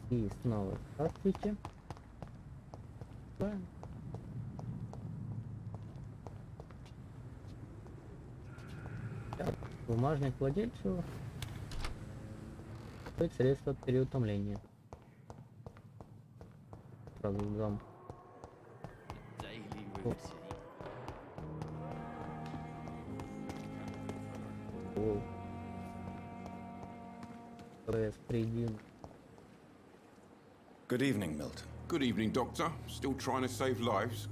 И снова здравствуйте. Так, бумажник владельцу. Стоит средство от переутомления. Сразу дам. О. Good evening, Milton. Good evening, Doctor. Still trying to save lives?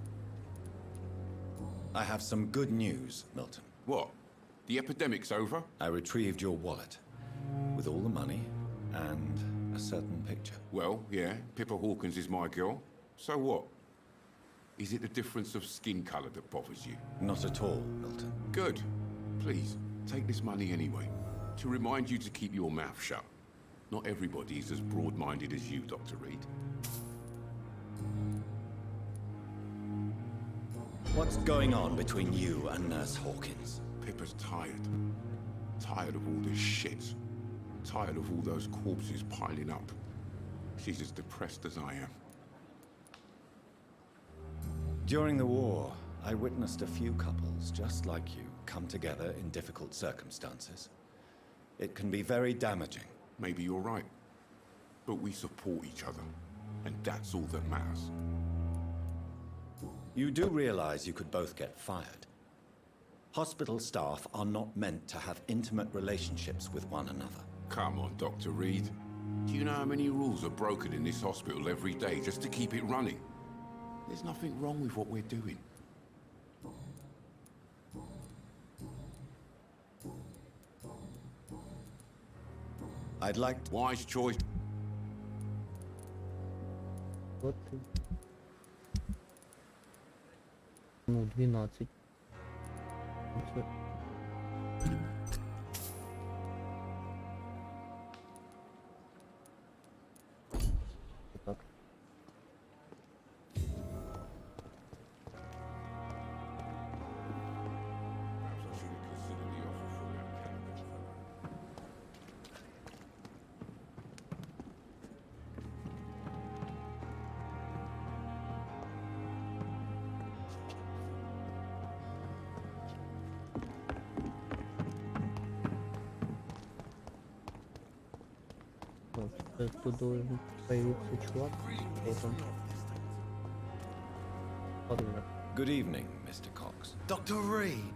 I have some good news, Milton. What? The epidemic's over? I retrieved your wallet with all the money and a certain picture. Well, yeah, Pippa Hawkins is my girl. So what? Is it the difference of skin colour that bothers you? Not at all, Milton. Good. Please, take this money anyway. To remind you to keep your mouth shut. Not everybody's as broad-minded as you, Dr. Reed. What's going on between you and Nurse Hawkins? Pippa's tired. Tired of all this shit. Tired of all those corpses piling up. She's as depressed as I am. During the war, I witnessed a few couples just like you come together in difficult circumstances. It can be very damaging. Maybe you're right. But we support each other. And that's all that matters. You do realize you could both get fired. Hospital staff are not meant to have intimate relationships with one another. Come on, Dr. Reed. Do you know how many rules are broken in this hospital every day just to keep it running? There's nothing wrong with what we're doing. I'd like to... Wise choice. Вот. Ну, 12. Так. Тут должен появиться чувак. Вот он. Ладно. Good evening, Mr. Cox. Dr. Reed,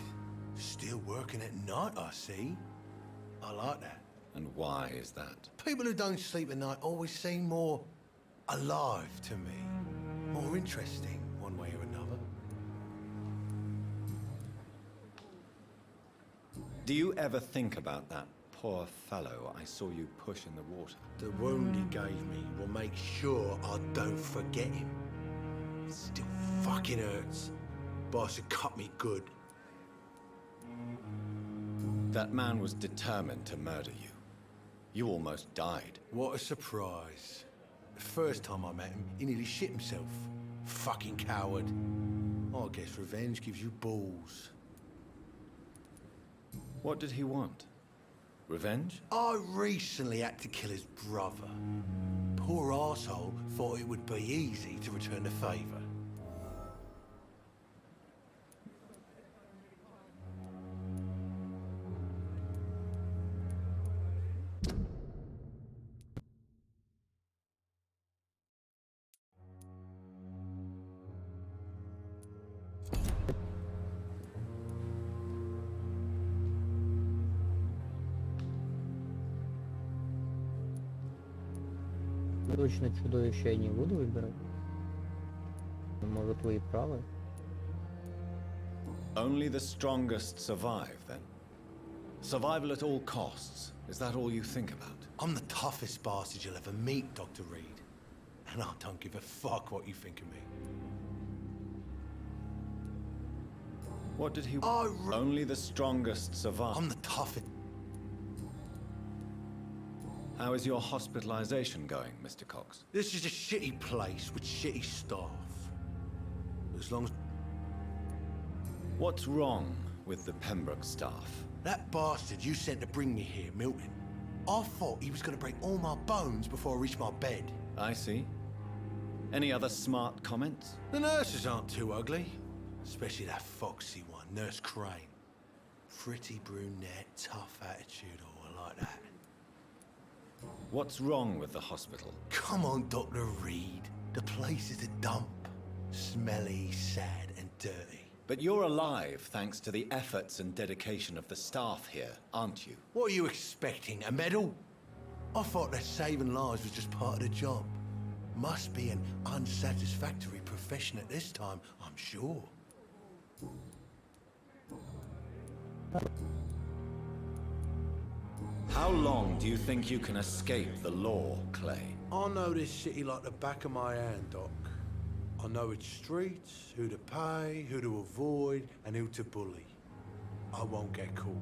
still working at night, I see. I like that. And why is that? People who don't sleep at night always seem more alive to me. More interesting, one way or another. Do you ever think about that poor fellow I saw you push in the water? The wound he gave me will make sure I don't forget him. It still fucking hurts. Boss had cut me good. That man was determined to murder you. You almost died. What a surprise. The first time I met him, he nearly shit himself. Fucking coward. I guess revenge gives you balls. What did he want? Revenge? I recently had to kill his brother. Poor arsehole thought it would be easy to return the favor. Точно чудовище я не буду выбирать. Может, вы и правы. Only the strongest survive, then? Survival at all costs. Is that all you think about? I'm the toughest bastard you'll ever meet, Dr. Reed. And I don't give a fuck what you think of me. What did he want? Only the strongest survive. I'm the toughest. How is your hospitalization going, Mr. Cox? This is a shitty place with shitty staff. As long as... What's wrong with the Pembroke staff? That bastard you sent to bring me here, Milton. I thought he was going to break all my bones before I reached my bed. I see. Any other smart comments? The nurses aren't too ugly. Especially that foxy one, Nurse Crane. Pretty brunette, tough attitude, all like that. What's wrong with the hospital? Come on, Dr. Reed. The place is a dump. Smelly, sad, and dirty. But you're alive thanks to the efforts and dedication of the staff here, aren't you? What are you expecting, a medal? I thought that saving lives was just part of the job. Must be an unsatisfactory profession at this time, I'm sure. How long do you think you can escape the law, Clay? I know this city like the back of my hand, Doc. I know its streets, who to pay, who to avoid, and who to bully. I won't get caught.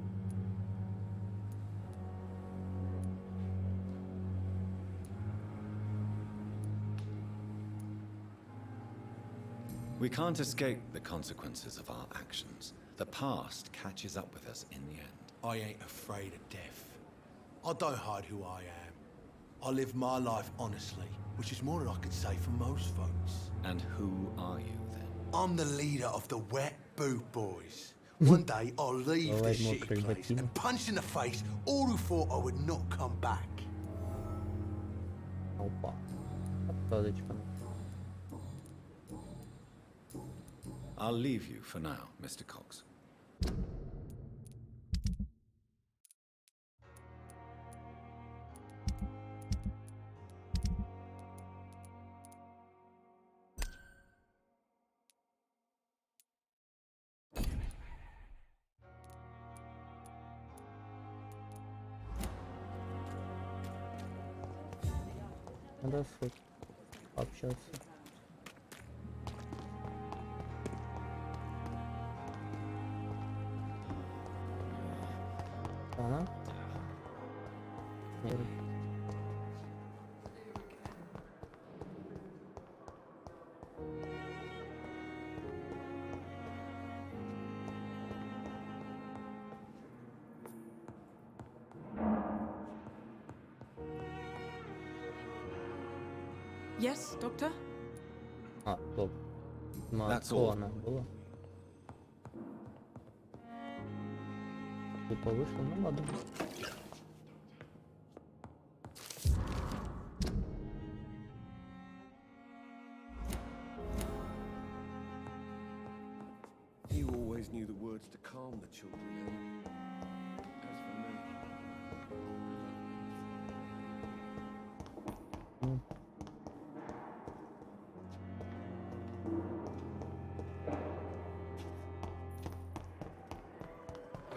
We can't escape the consequences of our actions. The past catches up with us in the end. I ain't afraid of death. I don't hide who I am. I live my life honestly, which is more than I could say for most folks. And who are you, then? I'm the leader of the Wet Boot Boys. One day I'll leave Alright, this more shitty place creative. and punch in the face all who thought I would not come back. Опа. Подсказочка. I'll leave you for now, Mr. Cox. Надо хоть пообщаться. Она? Нет. Yes, Doctor? А, стоп. That's Кто all. она была? Кто-то вышел, ну ладно. You always knew the words to calm the children. As for me,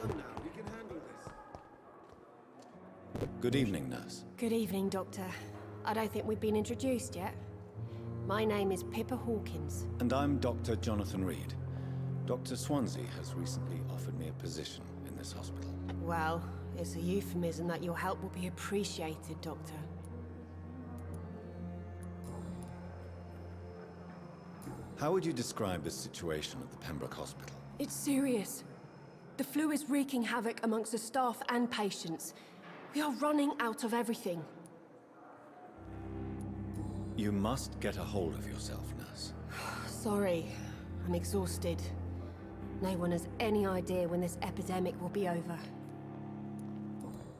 come now, we can handle this. Good evening, nurse. Good evening, Doctor. I don't think we've been introduced yet. My name is Pippa Hawkins. And I'm Dr. Jonathan Reed. Dr. Swansea has recently offered me a position in this hospital. Well, it's a euphemism that your help will be appreciated, Doctor. How would you describe the situation at the Pembroke Hospital? It's serious. The flu is wreaking havoc amongst the staff and patients. We are running out of everything. You must get a hold of yourself, nurse. Sorry, I'm exhausted. No one has any idea when this epidemic will be over.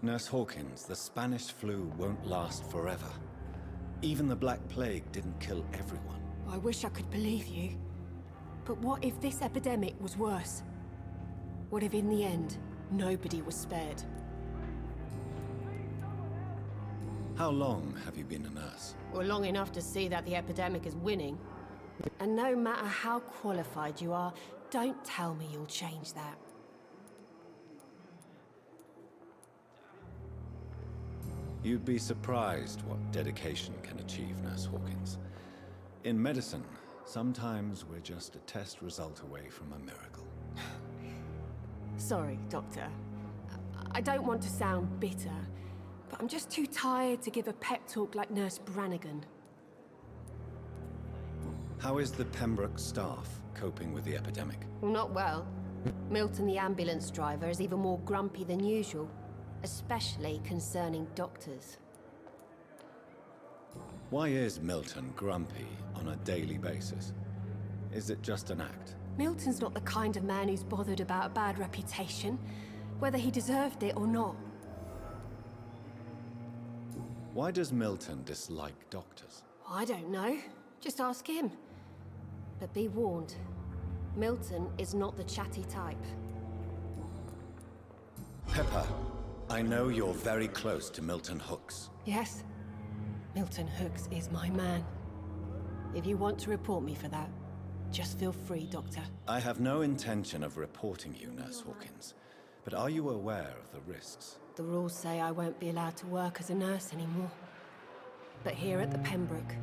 Nurse Hawkins, the Spanish flu won't last forever. Even the Black Plague didn't kill everyone. I wish I could believe you. But what if this epidemic was worse? What if in the end, nobody was spared? How long have you been a nurse? Well, long enough to see that the epidemic is winning. And no matter how qualified you are, don't tell me you'll change that. You'd be surprised what dedication can achieve, Nurse Hawkins. In medicine, sometimes we're just a test result away from a miracle. Sorry, Doctor. I don't want to sound bitter, but I'm just too tired to give a pep talk like Nurse Brannigan. How is the Pembroke staff coping with the epidemic? Well, not well. Milton, the ambulance driver, is even more grumpy than usual, especially concerning doctors. Why is Milton grumpy on a daily basis? Is it just an act? Milton's not the kind of man who's bothered about a bad reputation, whether he deserved it or not. Why does Milton dislike doctors? I don't know. Just ask him. But be warned, Milton is not the chatty type. Pepper, I know you're very close to Milton Hooks. Yes, Milton Hooks is my man. If you want to report me for that, just feel free, Doctor. I have no intention of reporting you, Nurse Hawkins. But are you aware of the risks? The rules say I won't be allowed to work as a nurse anymore. But here at the Pembroke,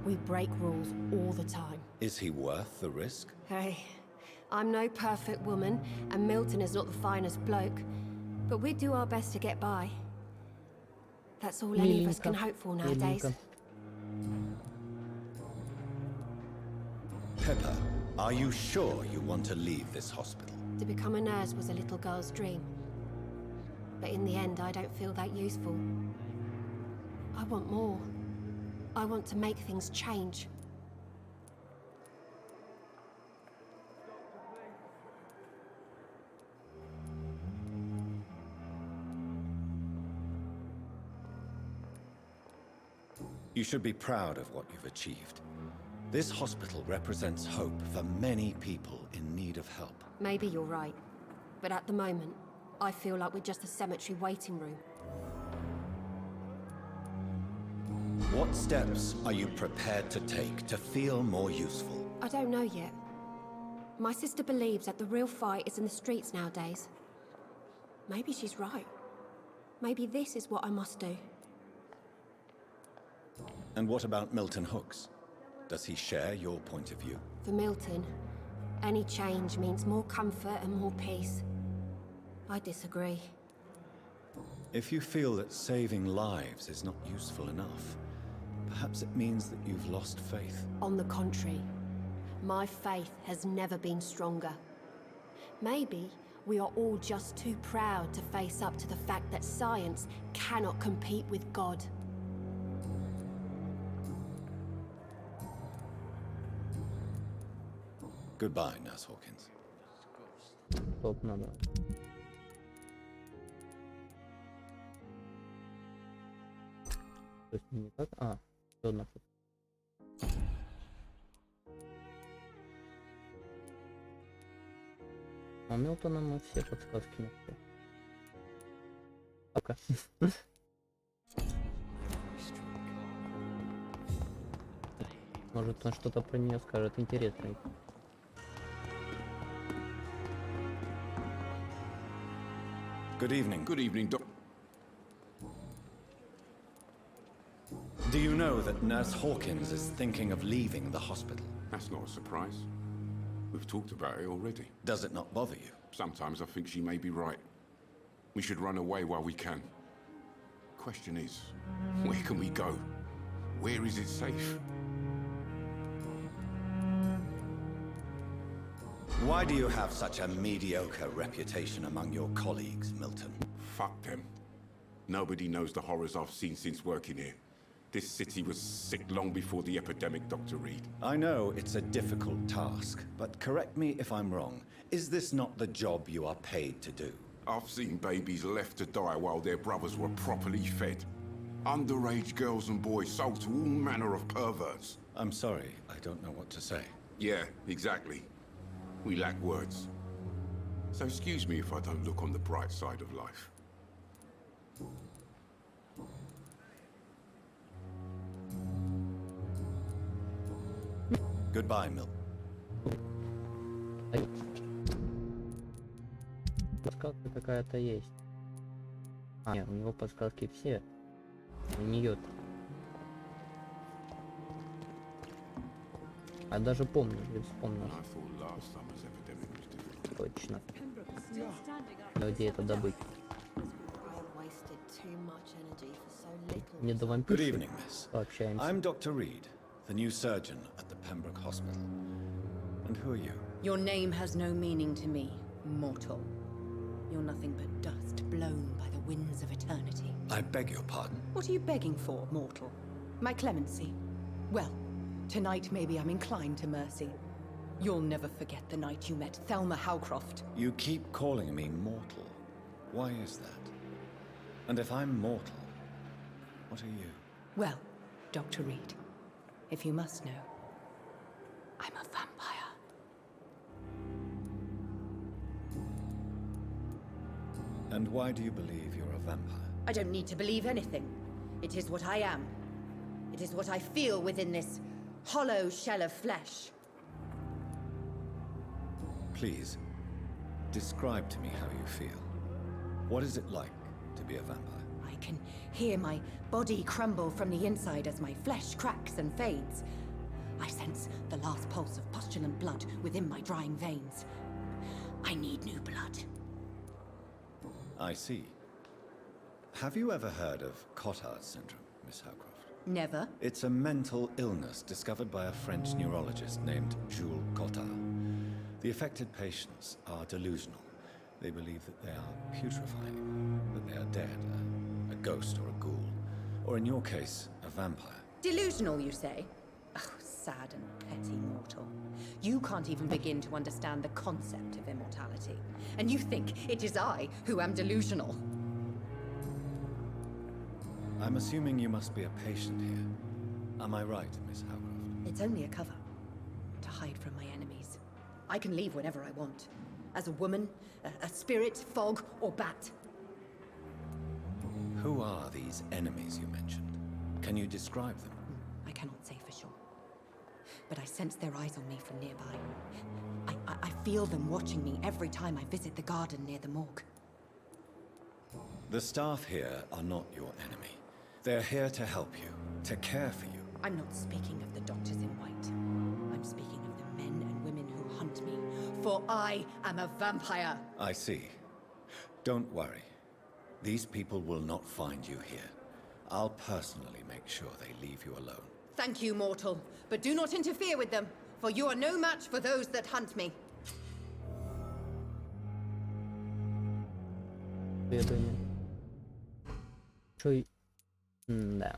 we break rules all the time. Is he worth the risk? Hey, I'm no perfect woman, and Milton is not the finest bloke. But we do our best to get by. That's all any of us can hope for nowadays. Pepper, are you sure you want to leave this hospital? To become a nurse was a little girl's dream. But in the end, I don't feel that useful. I want more. I want to make things change. You should be proud of what you've achieved. This hospital represents hope for many people in need of help. Maybe you're right. But at the moment, I feel like we're just a cemetery waiting room. What steps are you prepared to take to feel more useful? I don't know yet. My sister believes that the real fight is in the streets nowadays. Maybe she's right. Maybe this is what I must do. And what about Milton Hooks? Does he share your point of view? For Milton, any change means more comfort and more peace. I disagree. If you feel that saving lives is not useful enough, perhaps it means that you've lost faith. On the contrary, my faith has never been stronger. Maybe we are all just too proud to face up to the fact that science cannot compete with God. Goodbye, Nurse Hawkins. Стоп, надо. То есть не так? А, еще одна фото. А Милтона мы все подсказки нашли. Пока. Может, он что-то про нее скажет интересное. Good evening. Good evening, Doc. Do you know that Nurse Hawkins is thinking of leaving the hospital? That's not a surprise. We've talked about it already. Does it not bother you? Sometimes I think she may be right. We should run away while we can. Question is, where can we go? Where is it safe? Why do you have such a mediocre reputation among your colleagues, Milton? Fuck them. Nobody knows the horrors I've seen since working here. This city was sick long before the epidemic, Dr. Reed. I know it's a difficult task, but correct me if I'm wrong. Is this not the job you are paid to do? I've seen babies left to die while their brothers were properly fed. Underage girls and boys sold to all manner of perverts. I'm sorry, I don't know what to say. Yeah, exactly. We lack words. So excuse me if I don't look on the bright side of life. Goodbye, Milton. Подсказка какая-то есть. А, нет, у него подсказки все. У нее-то. А даже помню, или вспомнил. I thought last summer's epidemic was different. Точно. Но где это добыть? Не до Good вампирши evening, miss. пообщаемся. I'm Dr. Reed, the new surgeon at the Pembroke Hospital. And who are you? Your name has no meaning to me, mortal. You're nothing but dust blown by the winds of eternity. I beg your pardon. What are you begging for, mortal? My clemency. Well, tonight maybe I'm inclined to mercy. You'll never forget the night you met Thelma Howcroft. You keep calling me mortal. Why is that? And if I'm mortal, what are you? Well, Dr. Reed, if you must know, I'm a vampire. And why do you believe you're a vampire? I don't need to believe anything. It is what I am. It is what I feel within this hollow shell of flesh. Please, describe to me how you feel. What is it like to be a vampire? I can hear my body crumble from the inside as my flesh cracks and fades. I sense the last pulse of postulant blood within my drying veins. I need new blood. I see. Have you ever heard of Cotard syndrome, Miss Howcroft? Never. It's a mental illness discovered by a French neurologist named Jules Cotard. The affected patients are delusional. They believe that they are putrefying, that they are dead, a ghost or a ghoul, or in your case, a vampire. Delusional, you say? Oh, sad and petty mortal. You can't even begin to understand the concept of immortality. And you think it is I who am delusional. I'm assuming you must be a patient here. Am I right, Miss Howcroft? It's only a cover. To hide from my enemies. I can leave whenever I want. As a woman, a spirit, fog, or bat. Who are these enemies you mentioned? Can you describe them? I cannot say for sure. But I sense their eyes on me from nearby. I feel them watching me every time I visit the garden near the morgue. The staff here are not your enemy. They're here to help you, to care for you. I'm not speaking of the doctors in white. I'm speaking of the men and women who hunt me. For I am a vampire. I see. Don't worry. These people will not find you here. I'll personally make sure they leave you alone. Thank you, mortal. But do not interfere with them, for you are no match for those that hunt me. Исследование. Чё... Да.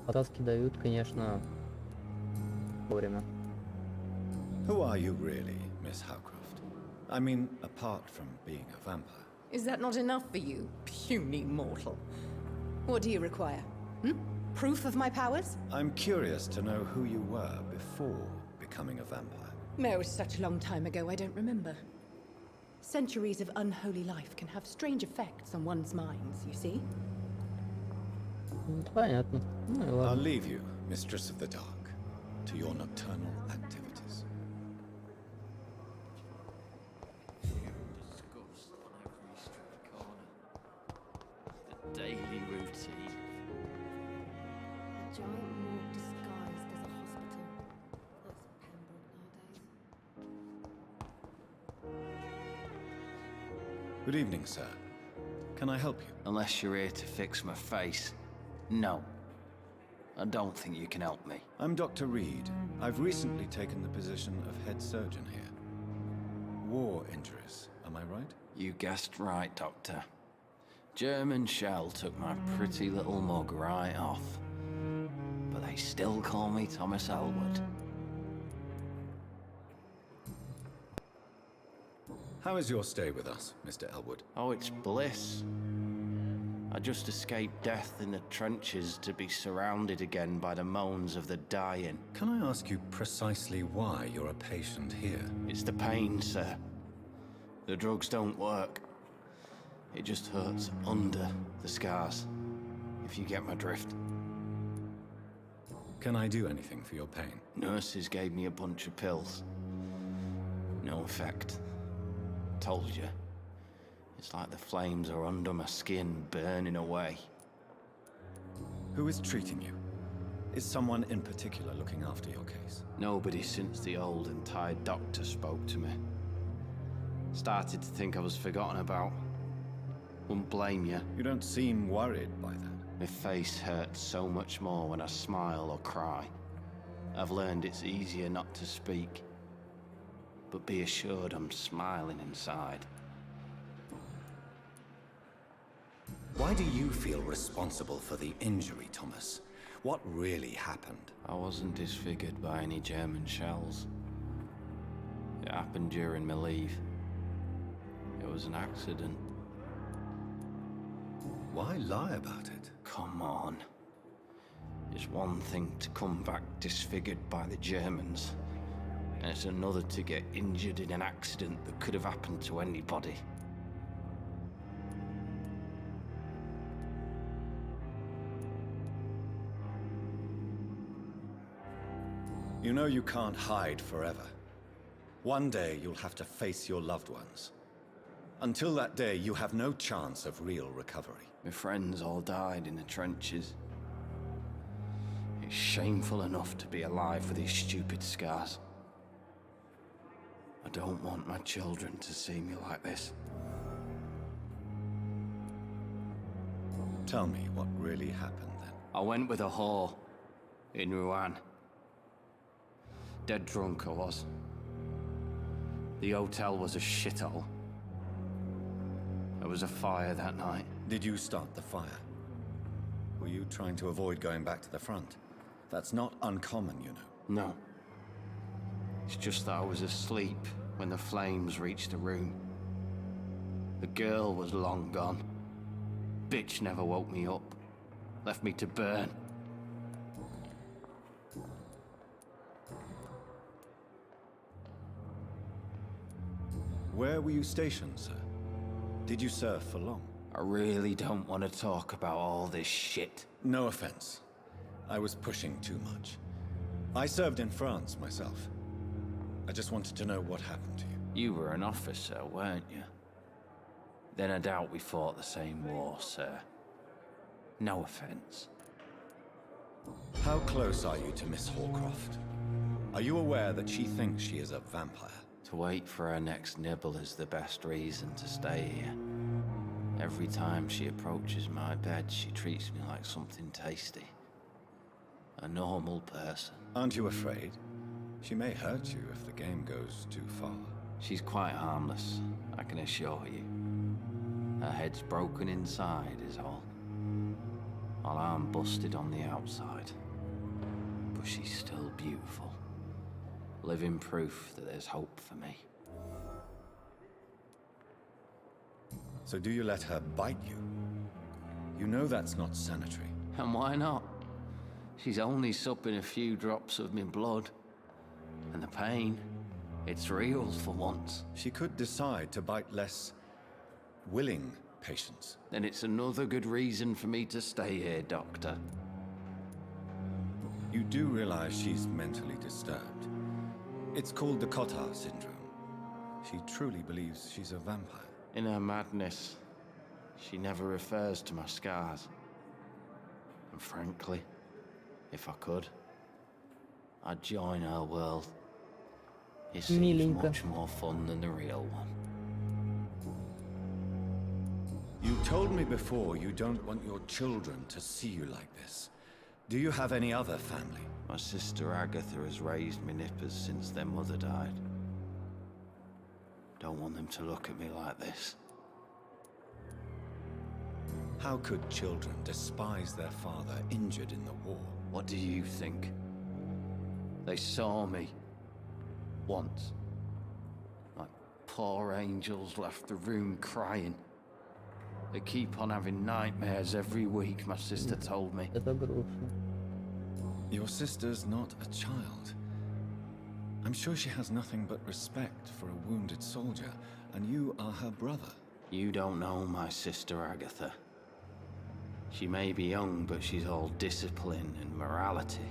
Подсказки дают, конечно, вовремя. Who are you really, Miss Howcroft? I mean, apart from being a vampire. Is that not enough for you, puny mortal? What do you require? Proof of my powers? I'm curious to know who you were before becoming a vampire. No, it was such a long time ago, I don't remember. Centuries of unholy life can have strange effects on one's minds, you see? Понятно. Ну и I'll ладно. leave you, Mistress of the Dark, to your nocturnal activities. Discussed on every street corner. The daily routine. A giant morgue disguised as a hospital. That's Pembroke nowadays. Good evening, sir. Can I help you? Unless you're here to fix my face. No. I don't think you can help me. I'm Dr. Reed. I've recently taken the position of head surgeon here. War injuries, am I right? You guessed right, Doctor. German shell took my pretty little mug right off. But they still call me Thomas Elwood. How is your stay with us, Mr. Elwood? Oh, it's bliss. I just escaped death in the trenches to be surrounded again by the moans of the dying. Can I ask you precisely why you're a patient here? It's the pain, sir. The drugs don't work. It just hurts under the scars, if you get my drift. Can I do anything for your pain? Nurses gave me a bunch of pills. No effect. Told you. It's like the flames are under my skin, burning away. Who is treating you? Is someone in particular looking after your case? Nobody since the old and tired doctor spoke to me. Started to think I was forgotten about. Wouldn't blame you. You don't seem worried by that. My face hurts so much more when I smile or cry. I've learned it's easier not to speak. But be assured I'm smiling inside. Why do you feel responsible for the injury, Thomas? What really happened? I wasn't disfigured by any German shells. It happened during my leave. It was an accident. Why lie about it? Come on. It's one thing to come back disfigured by the Germans, and it's another to get injured in an accident that could have happened to anybody. You know you can't hide forever. One day you'll have to face your loved ones. Until that day, you have no chance of real recovery. My friends all died in the trenches. It's shameful enough to be alive with these stupid scars. I don't want my children to see me like this. Tell me what really happened then. I went with a whore in Rouen. Dead drunk I was. The hotel was a shithole. There was a fire that night. Did you start the fire? Were you trying to avoid going back to the front? That's not uncommon, you know. No. It's just that I was asleep when the flames reached the room. The girl was long gone. Bitch never woke me up. Left me to burn. Where were you stationed, sir? Did you serve for long? I really don't want to talk about all this shit. No offense. I was pushing too much. I served in France myself. I just wanted to know what happened to you. You were an officer, weren't you? Then I doubt we fought the same war, sir. No offense. How close are you to Miss Horcroft? Are you aware that she thinks she is a vampire? To wait for her next nibble is the best reason to stay here. Every time she approaches my bed, she treats me like something tasty. A normal person. Aren't you afraid? She may hurt you if the game goes too far. She's quite harmless, I can assure you. Her head's broken inside is all. While I'm busted on the outside. But she's still beautiful. Living proof that there's hope for me. So do you let her bite you? You know that's not sanitary. And why not? She's only supping a few drops of my blood. And the pain, it's real for once. She could decide to bite less willing patients. Then it's another good reason for me to stay here, Doctor. You do realize she's mentally disturbed. It's called the Cotard syndrome. She truly believes she's a vampire. In her madness, she never refers to my scars. And frankly, if I could, I'd join her world. It seems much more fun than the real one. You told me before you don't want your children to see you like this. Do you have any other family? My sister Agatha has raised me nippers since their mother died. Don't want them to look at me like this. How could children despise their father injured in the war? What do you think? They saw me. Once. My poor angels left the room crying. They keep on having nightmares every week, my sister told me. Это грустно. Your sister's not a child. I'm sure she has nothing but respect for a wounded soldier, and you are her brother. You don't know my sister Agatha. She may be young, but she's all discipline and morality.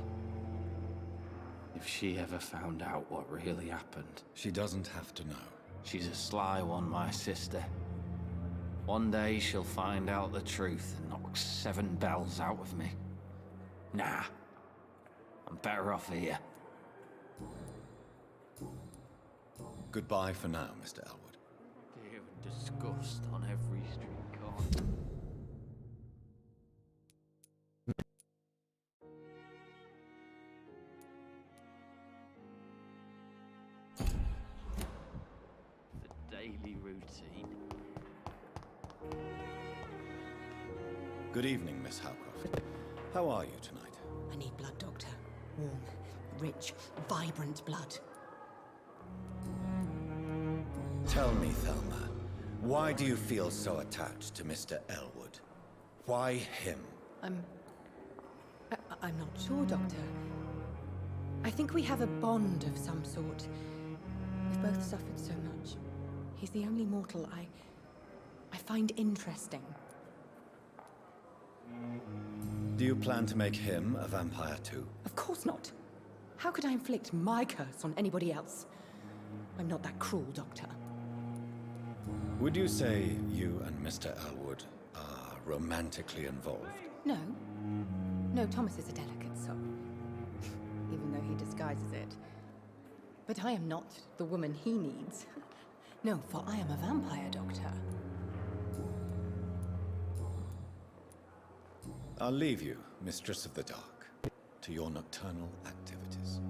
If she ever found out what really happened... She doesn't have to know. She's a sly one, my sister. One day she'll find out the truth and knock 7 bells out of me. Nah. I'm better off here. Goodbye for now, Mr. Elwood. Fear and disgust on every street corner. The daily routine. Good evening, Miss Howcroft. How are you tonight? I need blood, Doctor. Warm, rich, vibrant blood. Tell me, Thelma, why do you feel so attached to Mr. Elwood? Why him? I'm not sure, Doctor. I think we have a bond of some sort. We've both suffered so much. He's the only mortal I find interesting. Do you plan to make him a vampire too? Of course not. How could I inflict my curse on anybody else? I'm not that cruel, Doctor. Would you say you and Mr. Elwood are romantically involved? No. No, Thomas is a delicate soul. Even though he disguises it. But I am not the woman he needs. No, for I am a vampire, Doctor. I'll leave you, Mistress of the Dark, to your nocturnal activities.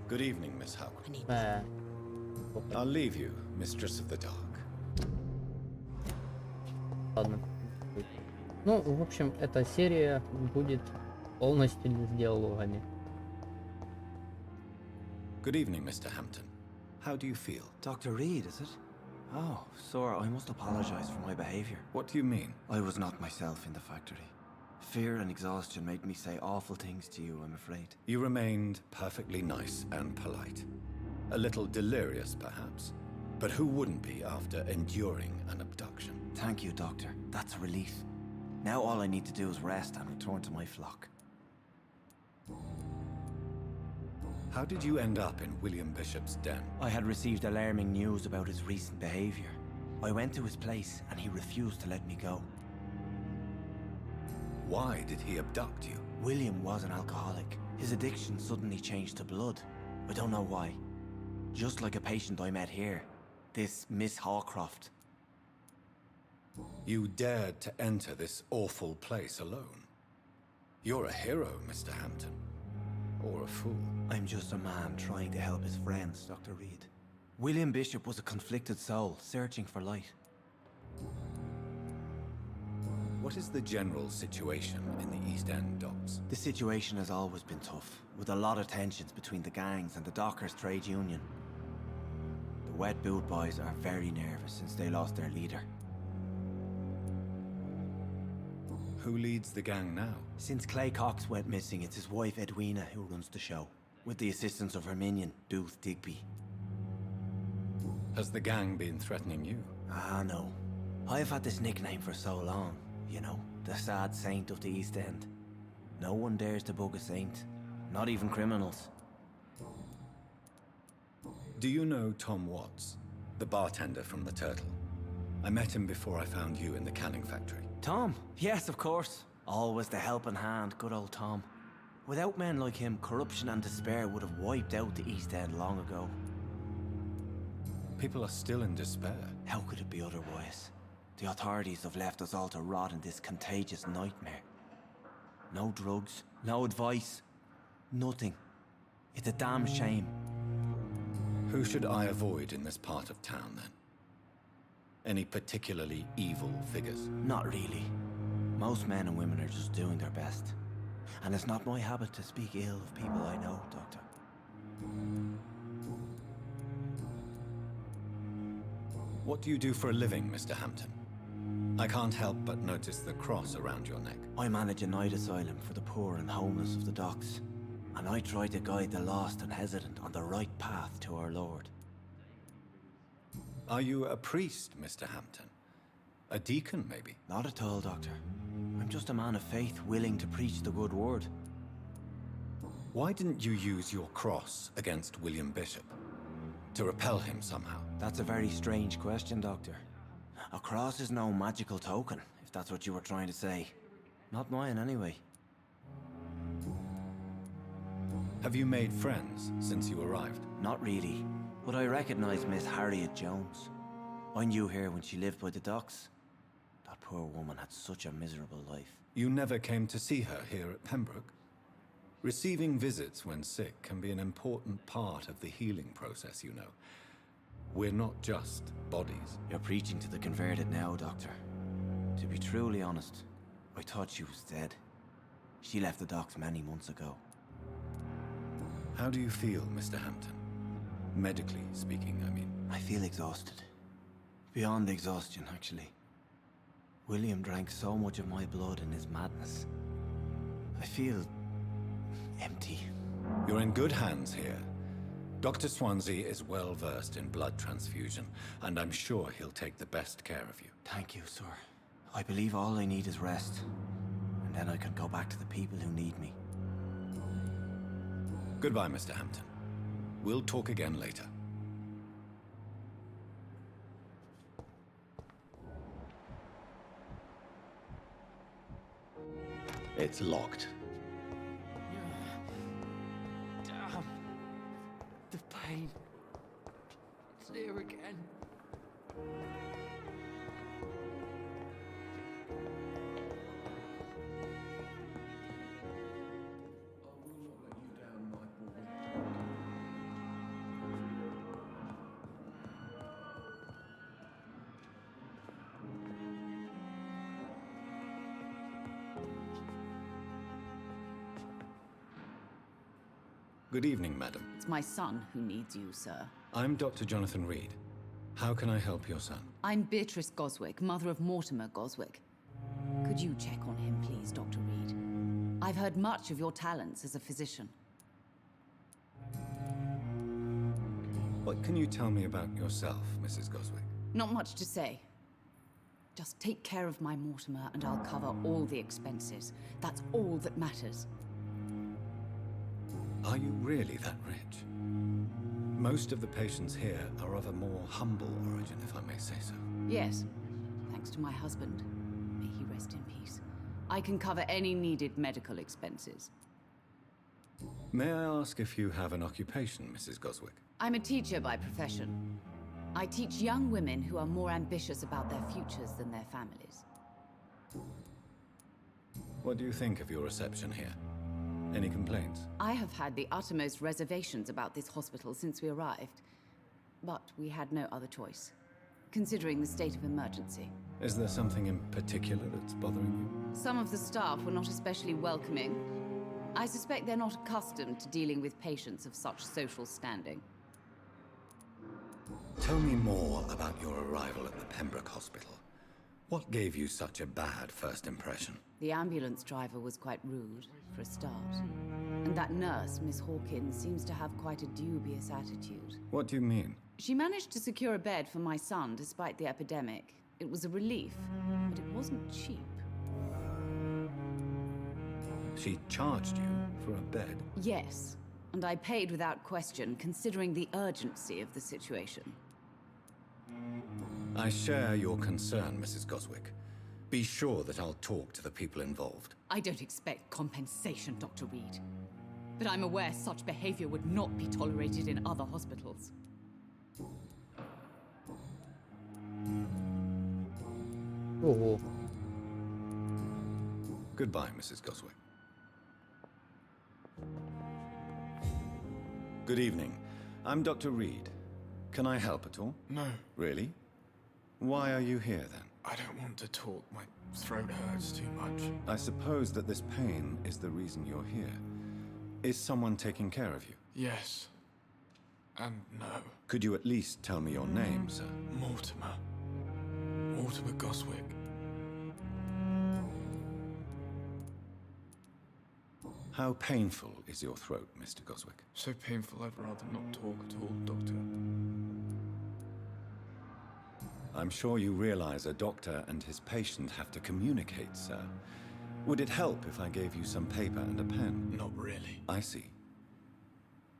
Good evening, Miss I Houghton. need blood. I'll leave you, Mistress of the Dark. Ладно. Ну, в общем, эта серия будет полностью с диалогами. Good evening, Mr. Hampton. How do you feel? Dr. Reed, is it? Oh, sir, I must apologize for my behavior. What do you mean? I was not myself in the factory. Fear and exhaustion made me say awful things to you, I'm afraid. You remained perfectly nice and polite. A little delirious, perhaps. But who wouldn't be after enduring an abduction? Thank you, Doctor. That's a relief. Now all I need to do is rest and return to my flock. How did you end up in William Bishop's den? I had received alarming news about his recent behavior. I went to his place and he refused to let me go. Why did he abduct you? William was an alcoholic. His addiction suddenly changed to blood. I don't know why. Just like a patient I met here. This Miss Hawcroft. You dared to enter this awful place alone. You're a hero, Mr. Hampton. Or a fool. I'm just a man trying to help his friends, Dr. Reed. William Bishop was a conflicted soul, searching for light. What is the general situation in the East End docks? The situation has always been tough, with a lot of tensions between the gangs and the dockers' trade union. The Wet Boot Boys are very nervous since they lost their leader. Who leads the gang now? Since Clay Cox went missing, it's his wife Edwina who runs the show, with the assistance of her minion, Booth Digby. Has the gang been threatening you? Ah, no. I've had this nickname for so long, you know, the sad saint of the East End. No one dares to bug a saint, not even criminals. Do you know Tom Watts, the bartender from the Turtle? I met him before I found you in the canning factory. Tom? Yes, of course. Always the helping hand, good old Tom. Without men like him, corruption and despair would have wiped out the East End long ago. People are still in despair. How could it be otherwise? The authorities have left us all to rot in this contagious nightmare. No drugs, no advice, nothing. It's a damn shame. Who should I avoid in this part of town, then? Any particularly evil figures? Not really. Most men and women are just doing their best. And it's not my habit to speak ill of people I know, Doctor. What do you do for a living, Mr. Hampton? I can't help but notice the cross around your neck. I manage a night asylum for the poor and homeless of the docks. And I try to guide the lost and hesitant on the right path to our Lord. Are you a priest, Mr. Hampton? A deacon, maybe? Not at all, Doctor. I'm just a man of faith willing to preach the good word. Why didn't you use your cross against William Bishop? To repel him somehow? That's a very strange question, Doctor. A cross is no magical token, if that's what you were trying to say. Not mine, anyway. Have you made friends since you arrived? Not really, but I recognize Miss Harriet Jones. I knew her when she lived by the docks. That poor woman had such a miserable life. You never came to see her here at Pembroke? Receiving visits when sick can be an important part of the healing process, you know. We're not just bodies. You're preaching to the converted now, Doctor. To be truly honest, I thought she was dead. She left the docks many months ago. How do you feel, Mr. Hampton? Medically speaking, I mean. I feel exhausted. Beyond exhaustion, actually. William drank so much of my blood in his madness. I feel empty. You're in good hands here. Dr. Swansea is well versed in blood transfusion, and I'm sure he'll take the best care of you. Thank you, sir. I believe all I need is rest. And then I can go back to the people who need me. Goodbye, Mr. Hampton. We'll talk again later. It's locked. Damn. The pain. It's there again. Good evening, madam. It's my son who needs you, sir. I'm Dr. Jonathan Reed. How can I help your son? I'm Beatrice Goswick, mother of Mortimer Goswick. Could you check on him, please, Dr. Reed? I've heard much of your talents as a physician. What can you tell me about yourself, Mrs. Goswick? Not much to say. Just take care of my Mortimer and I'll cover all the expenses. That's all that matters. Are you really that rich? Most of the patients here are of a more humble origin, if I may say so. Yes, thanks to my husband. May he rest in peace. I can cover any needed medical expenses. May I ask if you have an occupation, Mrs. Goswick? I'm a teacher by profession. I teach young women who are more ambitious about their futures than their families. What do you think of your reception here? Any complaints? I have had the uttermost reservations about this hospital since we arrived. But we had no other choice, considering the state of emergency. Is there something in particular that's bothering you? Some of the staff were not especially welcoming. I suspect they're not accustomed to dealing with patients of such social standing. Tell me more about your arrival at the Pembroke Hospital. What gave you such a bad first impression? The ambulance driver was quite rude, for a start. And that nurse, Miss Hawkins, seems to have quite a dubious attitude. What do you mean? She managed to secure a bed for my son despite the epidemic. It was a relief, but it wasn't cheap. She charged you for a bed? Yes, and I paid without question, considering the urgency of the situation. I share your concern, Mrs. Goswick. Be sure that I'll talk to the people involved. I don't expect compensation, Dr. Reed. But I'm aware such behavior would not be tolerated in other hospitals. Ого. Goodbye, Mrs. Goswick. Good evening. I'm Dr. Reed. Can I help at all? No, Really? Why are you here, then? I don't want to talk. My throat hurts too much. I suppose that this pain is the reason you're here. Is someone taking care of you? Yes. And no. Could you at least tell me your name, sir? Mortimer. Mortimer Goswick. How painful is your throat, Mr. Goswick? So painful I'd rather not talk at all, Doctor. I'm sure you realize a doctor and his patient have to communicate, sir. Would it help if I gave you some paper and a pen? Not really. I see.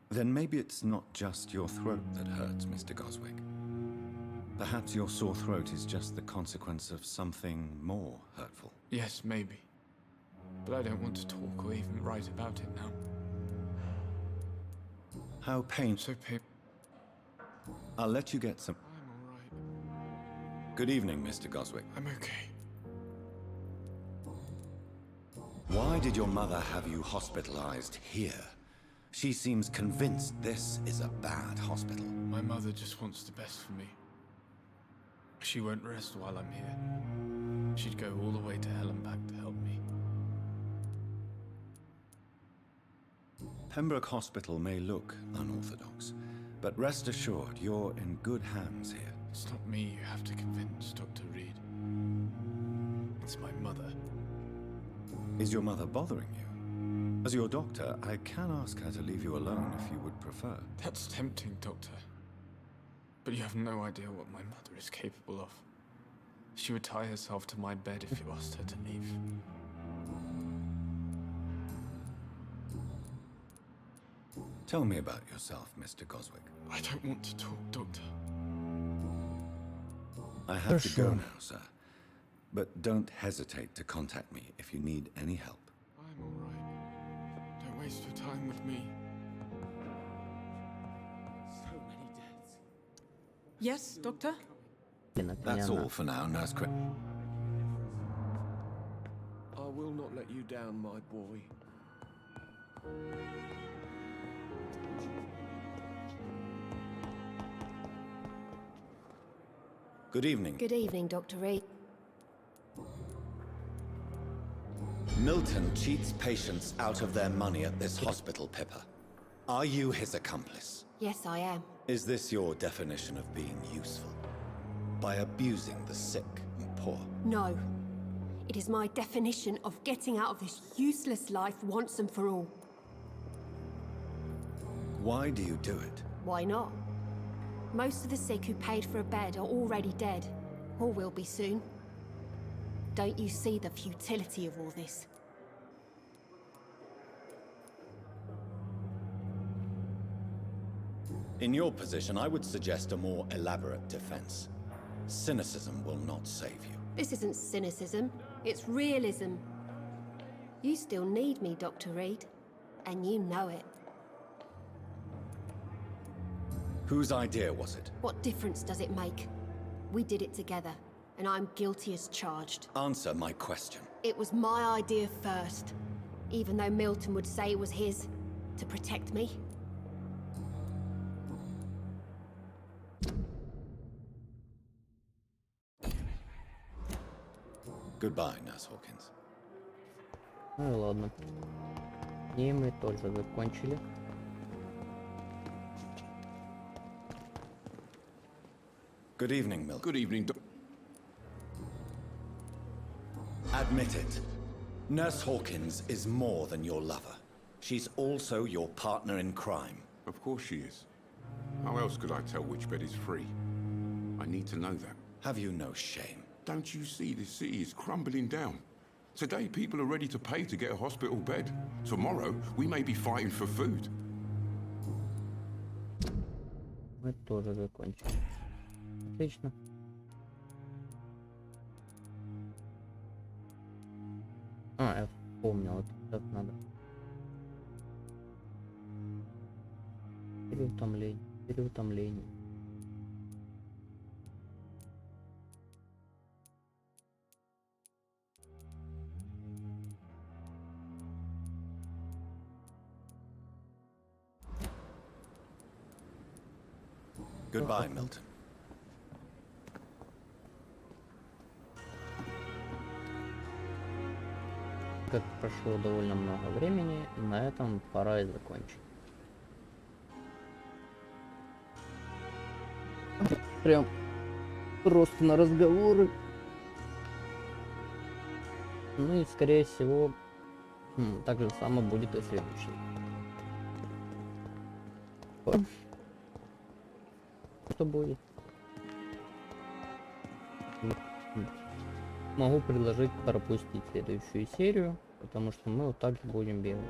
Then maybe it's not just your throat that hurts, Mr. Goswick. Perhaps your sore throat is just the consequence of something more hurtful. Yes, maybe. But I don't want to talk or even write about it now. How painful. So pain. I'll let you get some. I'm all right. Good evening, Mr. Goswick. I'm okay. Why did your mother have you hospitalized here? She seems convinced this is a bad hospital. My mother just wants the best for me. She won't rest while I'm here. She'd go all the way to hell and back to help me. Pembroke Hospital may look unorthodox, but rest assured you're in good hands here. It's not me you have to convince, Dr. Reed. It's my mother. Is your mother bothering you? As your doctor, I can ask her to leave you alone if you would prefer. That's tempting, Doctor. But you have no idea what my mother is capable of. She would tie herself to my bed if you asked her to leave. Tell me about yourself, Mr. Goswick. I don't want to talk, Doctor. I have to go now, sir. But don't hesitate to contact me if you need any help. I'm all right. Don't waste your time with me. So many deaths. Yes, Doctor? That's all for now, Nurse Cri- I will not let you down, my boy. Good evening. Good evening, Dr. Reed. Milton cheats patients out of their money at this hospital, Pippa. Are you his accomplice? Yes, I am. Is this your definition of being useful? By abusing the sick and poor? No. It is my definition of getting out of this useless life once and for all. Why do you do it? Why not? Most of the sick who paid for a bed are already dead, or will be soon. Don't you see the futility of all this? In your position, I would suggest a more elaborate defense. Cynicism will not save you. This isn't cynicism, it's realism. You still need me, Dr. Reed, and you know it. Whose idea was it? What difference does it make? We did it together, and I'm guilty as charged. Answer my question. It was my idea first, even though Milton would say it was his, to protect me. Goodbye, Nurse Hawkins. Ну и ладно. И мы тоже закончили. Good evening, Milton. Good evening, Admit it. Nurse Hawkins is more than your lover. She's also your partner in crime. Of course she is. How else could I tell which bed is free? I need to know that. Have you no shame? Don't you see this city is crumbling down? Today, people are ready to pay to get a hospital bed. Tomorrow, we may be fighting for food. Мы тоже закончили. Отлично. А, я вспомнил, это так надо. Переутомление, переутомление. Goodbye, Milton. Как прошло довольно много времени, на этом пора и закончить. Прям просто на разговоры. Ну и скорее всего так же самое будет и следующий. Что будет? Могу предложить пропустить следующую серию, потому что мы вот так будем бегать.